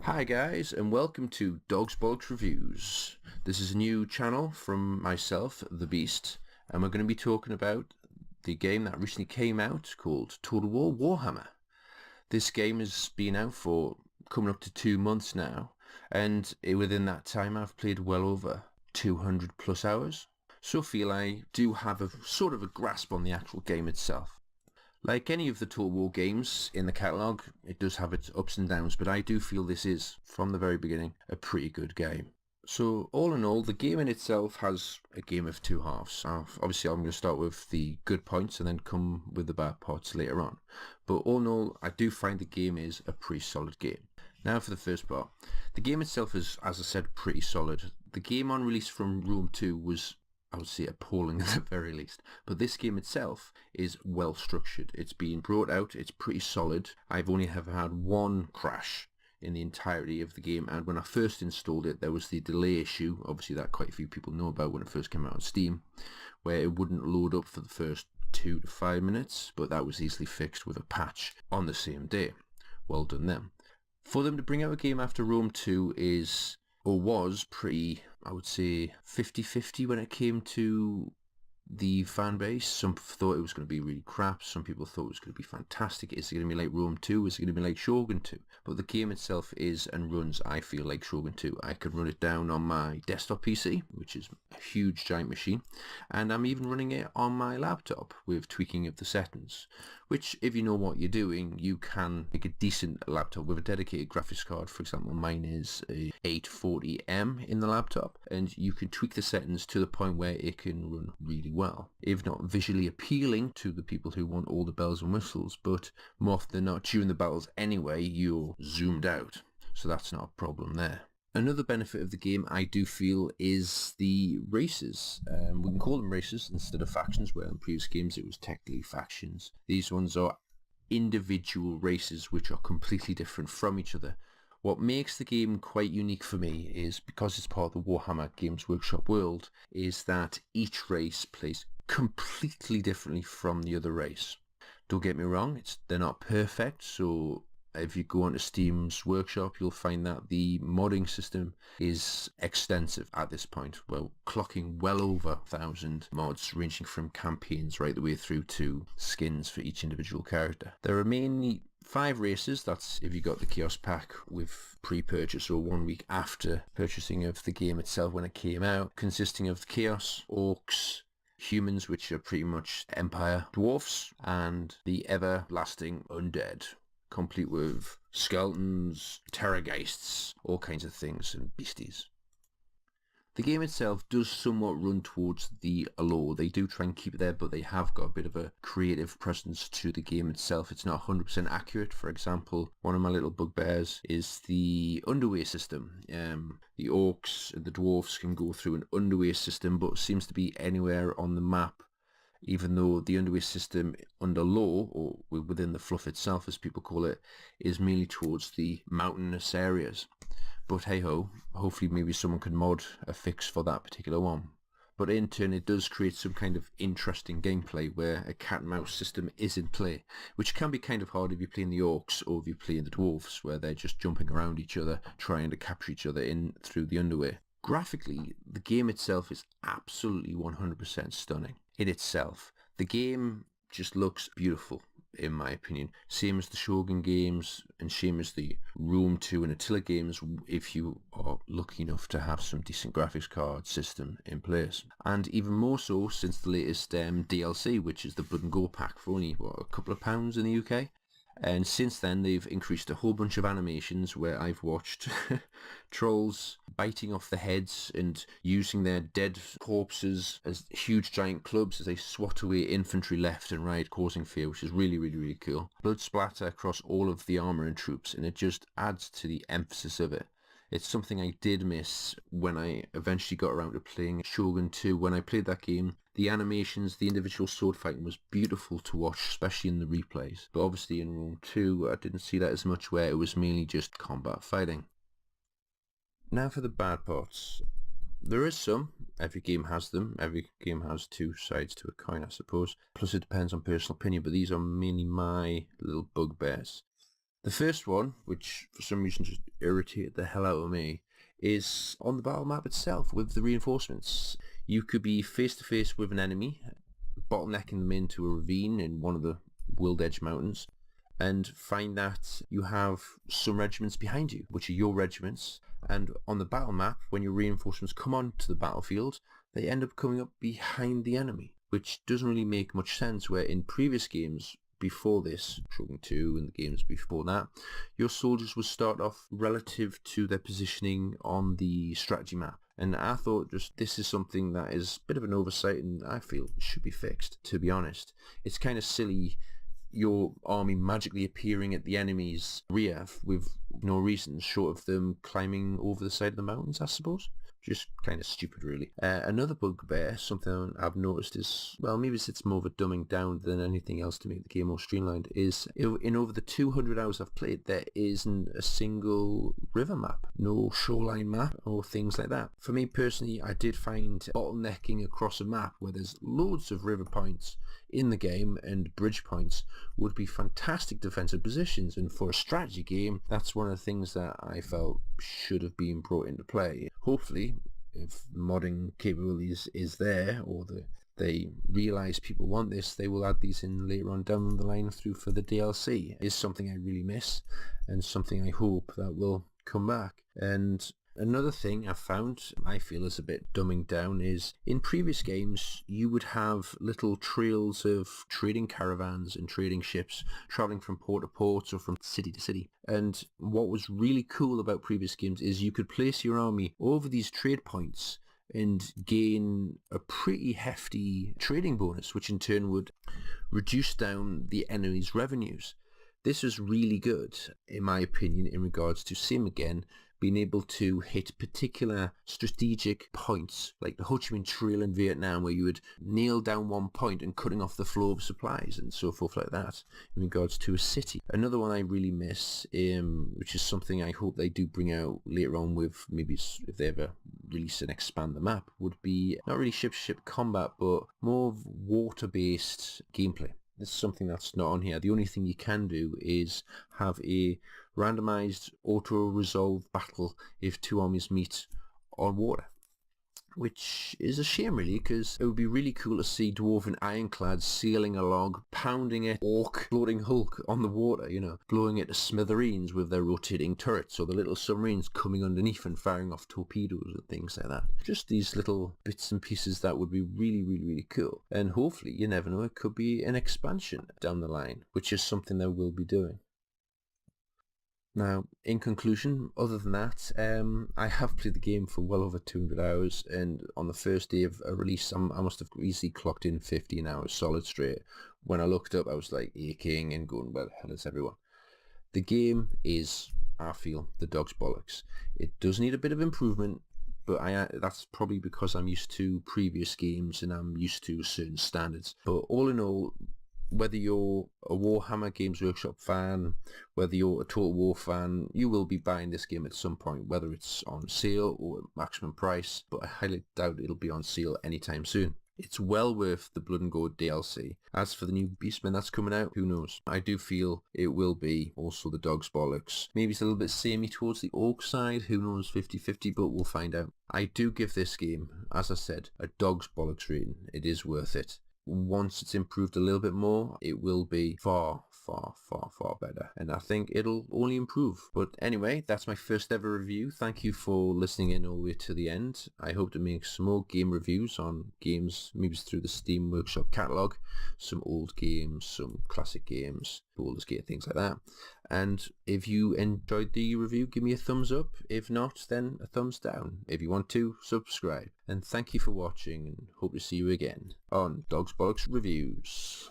Hi guys, and welcome to Dogs Bollocks Reviews. This is a new channel from myself, The Beast, and we're going to be talking about the game that recently came out called Total War Warhammer. This game has been out for coming up to 2 months now, and within that time I've played well over 200 plus hours. So I feel I do have a sort of a grasp on the actual game itself. Like any of the Total War games in the catalogue, it does have its ups and downs, but I do feel this is, from the very beginning, a pretty good game. So all in all, the game in itself has a game of two halves. Obviously, I'm going to start with the good points and then come with the bad parts later on. But all in all, I do find the game is a pretty solid game. Now for the first part. The game itself is, as I said, pretty solid. The game on release from Rome 2 was, I would say, appalling at the very least. But this game itself is well structured. It's been brought out, it's pretty solid. I've only ever had one crash in the entirety of the game, and when I first installed it there was the delay issue, obviously that quite a few people know about when it first came out on Steam, where it wouldn't load up for the first 2 to 5 minutes, but that was easily fixed with a patch on the same day. Well done them. For them to bring out a game after Rome 2 is, or was, pretty, I would say, 50-50 when it came to the fan base. Some thought it was going to be really crap. Some people thought it was going to be fantastic. Is it going to be like Rome 2? Is it going to be like Shogun 2? But the game itself is and runs, I feel, like Shogun 2. I could run it down on my desktop PC, which is a huge giant machine, and I'm even running it on my laptop with tweaking of the settings, which, if you know what you're doing, you can make a decent laptop with a dedicated graphics card. For example, mine is a 840M in the laptop, and you can tweak the settings to the point where it can run really well. If not visually appealing to the people who want all the bells and whistles, but more often than not, during the battles anyway, you're zoomed out. So that's not a problem there. Another benefit of the game, I do feel, is the races. We can call them races instead of factions, where in previous games it was technically factions. These ones are individual races which are completely different from each other. What makes the game quite unique for me is, because it's part of the Warhammer Games Workshop world, is that each race plays completely differently from the other race. Don't get me wrong, they're not perfect, so if you go onto Steam's workshop, you'll find that the modding system is extensive at this point. We're clocking well over 1,000 mods, ranging from campaigns right the way through to skins for each individual character. There are mainly 5 races. That's if you got the Chaos Pack with pre-purchase or 1 week after purchasing of the game itself when it came out, consisting of Chaos, Orcs, Humans, which are pretty much Empire, Dwarfs, and the everlasting Undead, complete with skeletons, terrorgeists, all kinds of things, and beasties. The game itself does somewhat run towards the lore. They do try and keep it there, but they have got a bit of a creative presence to the game itself. It's not 100% accurate. For example, one of my little bugbears is the underway system. The orcs and the dwarfs can go through an underway system, but seems to be anywhere on the map, even though the underway system under lore, or within the fluff itself as people call it, is mainly towards the mountainous areas. But hey ho, hopefully maybe someone can mod a fix for that particular one. But in turn it does create some kind of interesting gameplay where a cat and mouse system is in play, which can be kind of hard if you're playing the orcs or if you're playing the dwarfs, where they're just jumping around each other, trying to capture each other in through the underway. Graphically, the game itself is absolutely 100% stunning in itself. The game just looks beautiful, in my opinion. Same as the Shogun games, and same as the Rome 2 and Attila games, if you are lucky enough to have some decent graphics card system in place. And even more so since the latest DLC, which is the Blood and Gore pack, for only, a couple of pounds in the UK. And since then, they've increased a whole bunch of animations where I've watched trolls biting off the heads and using their dead corpses as huge giant clubs as they swat away infantry left and right, causing fear, which is really, really, really cool. Blood splatter across all of the armor and troops, and it just adds to the emphasis of it. It's something I did miss when I eventually got around to playing Shogun 2. When I played that game, the animations, the individual sword fighting was beautiful to watch, especially in the replays. But obviously in Rome 2, I didn't see that as much, where it was mainly just combat fighting. Now for the bad parts. There is some. Every game has them. Every game has two sides to a coin, I suppose. Plus it depends on personal opinion, but these are mainly my little bugbears. The first one, which for some reason just irritated the hell out of me, is on the battle map itself with the reinforcements. You could be face to face with an enemy, bottlenecking them into a ravine in one of the World Edge Mountains, and find that you have some regiments behind you, which are your regiments, and on the battle map, when your reinforcements come onto the battlefield, they end up coming up behind the enemy, which doesn't really make much sense, where in previous games before this, Shogun 2 and the games before that, your soldiers would start off relative to their positioning on the strategy map. And I thought just this is something that is a bit of an oversight and I feel should be fixed, to be honest. It's kind of silly your army magically appearing at the enemy's rear with no reason short of them climbing over the side of the mountains, I suppose. Just kind of stupid, really. Another bugbear, something I've noticed is, well, maybe it's more of a dumbing down than anything else to make the game more streamlined, is in over the 200 hours I've played, there isn't a single river map, no shoreline map or things like that. For me personally, I did find bottlenecking across a map where there's loads of river points in the game and bridge points would be fantastic defensive positions, and for a strategy game that's one of the things that I felt should have been brought into play. Hopefully, if modding capabilities is there or they realise people want this, they will add these in later on down the line through for the DLC. It is something I really miss and something I hope that will come back. And another thing I've found, I feel is a bit dumbing down, is in previous games you would have little trails of trading caravans and trading ships travelling from port to port or from city to city. And what was really cool about previous games is you could place your army over these trade points and gain a pretty hefty trading bonus, which in turn would reduce down the enemy's revenues. This is really good, in my opinion, in regards to, same again, being able to hit particular strategic points, like the Ho Chi Minh Trail in Vietnam, where you would nail down one point and cutting off the flow of supplies and so forth like that, in regards to a city. Another one I really miss, which is something I hope they do bring out later on with, maybe if they ever release and expand the map, would be not really ship-to-ship combat, but more of water-based gameplay. This is something that's not on here. The only thing you can do is have a randomized auto-resolve battle if two armies meet on water, which is a shame really, because it would be really cool to see dwarven ironclads sailing along, pounding at orc floating hulk on the water, blowing it to smithereens with their rotating turrets, or the little submarines coming underneath and firing off torpedoes and things like that. Just these little bits and pieces that would be really, really, really cool. And hopefully, you never know, it could be an expansion down the line, which is something they will be doing. Now, in conclusion, other than that, I have played the game for well over 200 hours, and on the first day of a release, I must have easily clocked in 15 hours solid straight. When I looked up, I was like aching and going, where the hell is everyone? The game is, I feel, the dog's bollocks. It does need a bit of improvement, but that's probably because I'm used to previous games and I'm used to certain standards. But all in all, whether you're a Warhammer Games Workshop fan, whether you're a Total War fan, you will be buying this game at some point, whether it's on sale or at maximum price, but I highly doubt it'll be on sale anytime soon. It's well worth the Blood and Gore DLC. As for the new Beastmen that's coming out, who knows? I do feel it will be also the dog's bollocks. Maybe it's a little bit samey towards the orc side, who knows, 50-50, but we'll find out. I do give this game, as I said, a dog's bollocks rating. It is worth it. Once it's improved a little bit more, it will be far, far, far, far better. And I think it'll only improve. But anyway, that's my first ever review. Thank you for listening in all the way to the end. I hope to make some more game reviews on games, maybe through the Steam Workshop catalogue, some old games, some classic games, Baldur's Gate, things like that. And if you enjoyed the review, give me a thumbs up. If not, then a thumbs down. If you want to, subscribe. And thank you for watching, and hope to see you again on Dogs Bollocks Reviews.